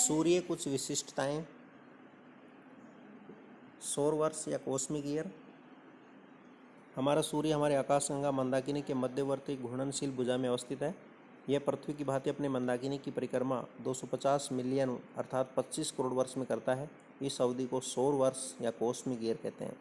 सूर्य कुछ विशिष्टताएं। सौर वर्ष या कॉस्मिक ईयर। हमारा सूर्य हमारे आकाशगंगा मंदाकिनी के मध्यवर्ती घूर्णनशील भुजा में अवस्थित है। यह पृथ्वी की भांति अपने मंदाकिनी की परिक्रमा 250 मिलियन अर्थात 25 करोड़ वर्ष में करता है। इस अवधि को सौर वर्ष या कॉस्मिक ईयर कहते हैं।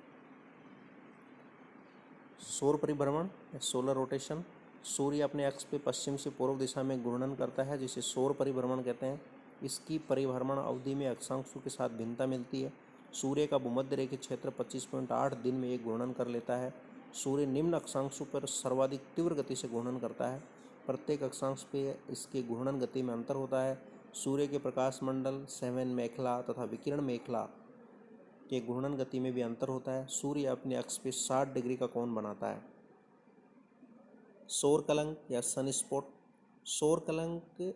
सौर परिभ्रमण या सोलर रोटेशन। सूर्य अपने अक्ष पे पश्चिम से पूर्व दिशा में घूर्णन करता है, जिसे सौर परिभ्रमण कहते हैं। इसकी परिभ्रमण अवधि में अक्षांशों के साथ भिन्नता मिलती है। सूर्य का भूमध्य रेखीय क्षेत्र 25.8 दिन में एक घूर्णन कर लेता है। सूर्य निम्न अक्षांशों पर सर्वाधिक तीव्र गति से घूर्णन करता है। प्रत्येक अक्षांश पे इसके घूर्णन गति में अंतर होता है। सूर्य के प्रकाश मंडल, सेवन मेखला तथा विकिरण मेखला के घूर्णन गति में भी अंतर होता है। सूर्य अपने अक्ष पे 60 डिग्री का कोण बनाता है। सौर कलंक या सन स्पॉट। सौर कलंक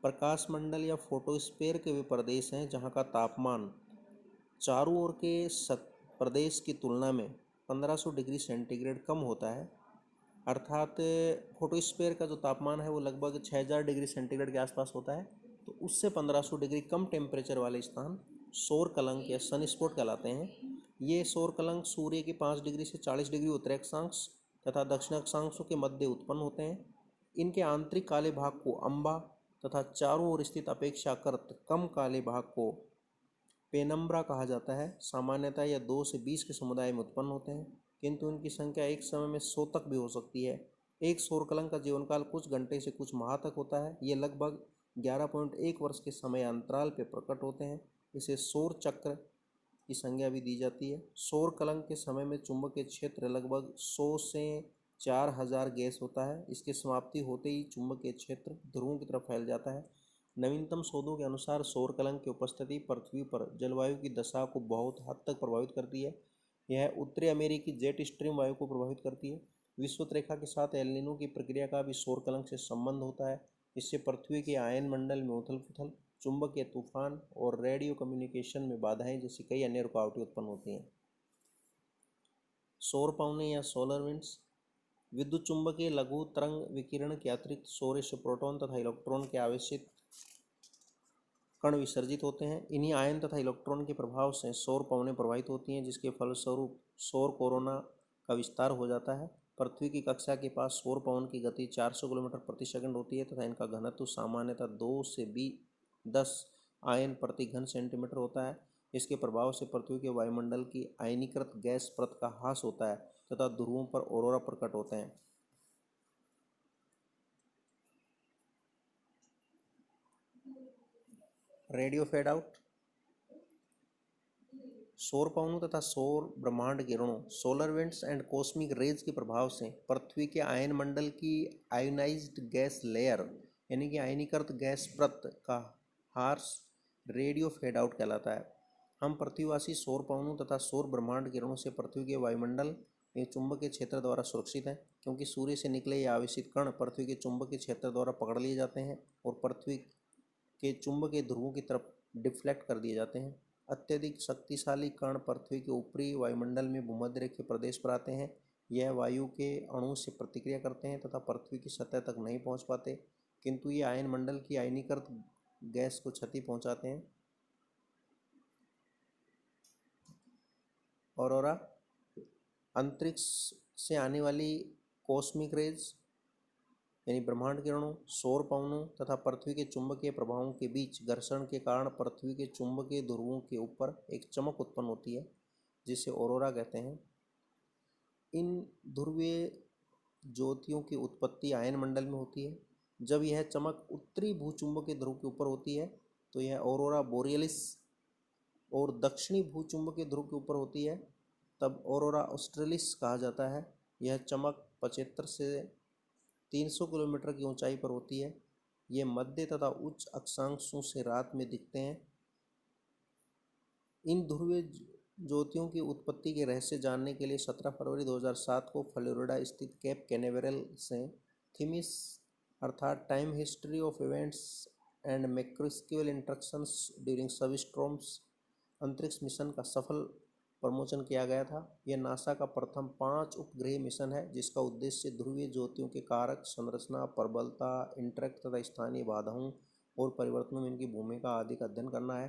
प्रकाश मंडल या फोटोस्फीयर के वे प्रदेश हैं जहां का तापमान चारों ओर के प्रदेश की तुलना में 1500 डिग्री सेंटीग्रेड कम होता है। अर्थात फोटोस्फीयर का जो तापमान है वो लगभग 6000 डिग्री सेंटीग्रेड के आसपास होता है, तो उससे 1500 डिग्री कम टेम्परेचर वाले स्थान सौर कलंक या सन स्पॉट कहलाते हैं। ये सौर कलंक सूर्य के 5 डिग्री से 40 डिग्री उत्तरी अक्षांश तथा दक्षिण अक्षांशों के मध्य उत्पन्न होते हैं। इनके आंतरिक काले भाग को अम्बा तथा चारों ओर स्थित अपेक्षाकृत कम काले भाग को पेनम्ब्रा कहा जाता है। सामान्यतः यह 2 से 20 के समुदाय में उत्पन्न होते हैं, किंतु इनकी संख्या एक समय में 100 तक भी हो सकती है। एक सौर कलंक का जीवनकाल कुछ घंटे से कुछ माह तक होता है। ये लगभग 11.1 वर्ष के समय अंतराल पर प्रकट होते हैं। इसे सौर चक्र की संज्ञा भी दी जाती है। सौर कलंक के समय में चुंबकीय क्षेत्र लगभग 100 से 4000 गैस होता है। इसकी समाप्ति होते ही चुंबकीय क्षेत्र ध्रुवों की तरफ फैल जाता है। नवीनतम शोधों के अनुसार सौर कलंक की उपस्थिति पृथ्वी पर जलवायु की दशा को बहुत हद तक प्रभावित करती है। यह उत्तरी अमेरिकी जेट स्ट्रीम वायु को प्रभावित करती है। विषुवत रेखा के साथ एल नीनो की प्रक्रिया का भी सौर कलंक से संबंध होता है। इससे पृथ्वी के आयन मंडल में उथल पुथल, चुंबकीय तूफान और रेडियो कम्युनिकेशन में बाधाएं जैसी कई अन्य रुकावटें उत्पन्न होती हैं। सौर पवनें या सोलर विंड्स। विद्युत चुंबकीय लघु तरंग विकिरण के अतिरिक्त सौर से प्रोटॉन तथा इलेक्ट्रॉन के आवेशित कण विसर्जित होते हैं। इन्हीं आयन तथा इलेक्ट्रॉन के प्रभाव से सौर पवनें प्रभावित होती हैं, जिसके फलस्वरूप सौर कोरोना का विस्तार हो जाता है। पृथ्वी की कक्षा के पास सौर पवन की गति 400 किलोमीटर प्रति सेकंड होती है तथा इनका घनत्व सामान्यतः 2 से 10 आयन प्रति घन सेंटीमीटर होता है। इसके प्रभाव से पृथ्वी के वायुमंडल की आयनीकृत गैस परत का ह्रास होता है तथा ध्रुवों पर ऑरोरा प्रकट होते हैं। Radio fade out. सौर पवनों तथा सौर ब्रह्मांड किरणों, solar winds and cosmic rays के प्रभाव से पृथ्वी के आयन मंडल की आयोनाइज्ड गैस लेयर यानी कि आयनीकृत गैस परत का ह्रास रेडियो फेड आउट कहलाता है। हम पृथ्वीवासी सौर पवनों तथा सौर ब्रह्मांड किरणों से पृथ्वी के वायुमंडल में चुंबकीय क्षेत्र द्वारा सुरक्षित हैं, क्योंकि सूर्य से निकले ये आवेशित कण पृथ्वी के चुंबकीय क्षेत्र द्वारा पकड़ लिए जाते हैं और पृथ्वी के चुंबकीय ध्रुवों की तरफ डिफ्लेक्ट कर दिए जाते हैं। अत्यधिक शक्तिशाली कण पृथ्वी के ऊपरी वायुमंडल में भूमध्य रेखीय प्रदेश पर आते हैं। यह वायु के अणु से प्रतिक्रिया करते हैं तथा पृथ्वी की सतह तक नहीं पहुंच पाते, किंतु ये आयन मंडल की आयनीकृत गैस को क्षति पहुंचाते हैं। ऑरोरा, अंतरिक्ष से आने वाली कॉस्मिक रेज यानी ब्रह्मांड किरणों, सौर पवनों तथा पृथ्वी के चुंबकीय प्रभावों के बीच घर्षण के कारण पृथ्वी के चुंबकीय ध्रुवों के ऊपर एक चमक उत्पन्न होती है, जिसे ऑरोरा कहते हैं। इन ध्रुवीय ज्योतियों की उत्पत्ति आयन मंडल में होती है। जब यह चमक उत्तरी भूचुंबकीय ध्रुव के ऊपर होती है तो यह ऑरोरा बोरियलिस, और दक्षिणी भूचुंबकीय ध्रुव के ऊपर होती है तब ऑरोरा ऑस्ट्रेलिस कहा जाता है। यह चमक 75 से 300 किलोमीटर की ऊंचाई पर होती है। ये मध्य तथा उच्च अक्षांशों से रात में दिखते हैं। इन ध्रुवीय ज्योतियों की उत्पत्ति के रहस्य जानने के लिए 17 फरवरी 2007 को फ्लोरिडा स्थित केप कैनेवेरल से थीमिस अर्थात time history of events and macroscale interactions during substorms अंतरिक्ष मिशन का सफल प्रमोशन किया गया था। यह नासा का प्रथम 5 उपग्रह मिशन है, जिसका उद्देश्य ध्रुवीय ज्योतियों के कारक, संरचना, प्रबलता, इंटरैक्ट तथा स्थानीय बाधाओं और परिवर्तनों में इनकी भूमिका आदि का अध्ययन करना है।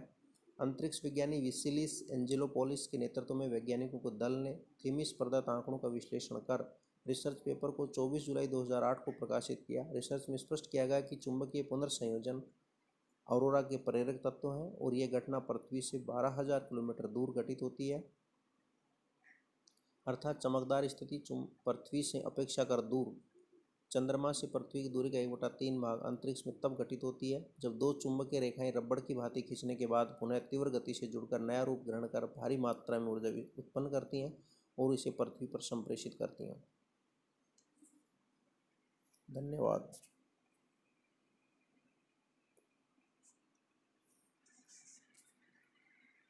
अंतरिक्ष विज्ञानी विसिलिस एंजेलोपोलिस के नेतृत्व में वैज्ञानिकों को दल ने थिमिस प्रदत्त आंकड़ों का विश्लेषण कर रिसर्च पेपर को 24 जुलाई 2008 को प्रकाशित किया। रिसर्च में स्पष्ट किया गया कि चुंबकीय पुनर्संयोजन ऑरोरा के प्रेरक तत्व हैं और यह घटना पृथ्वी से 12,000 किलोमीटर दूर घटित होती है, अर्थात चमकदार स्थिति पृथ्वी से अपेक्षाकृत दूर। चंद्रमा से पृथ्वी की दूरी का 1/3 भाग अंतरिक्ष में तब घटित होती है जब दो चुंबकीय रेखाएं रबड़ की भांति खींचने के बाद पुनः तीव्र गति से जुड़कर नया रूप ग्रहण कर भारी मात्रा में ऊर्जा उत्पन्न करती हैं और इसे पृथ्वी पर संप्रेषित करती हैं। धन्यवाद।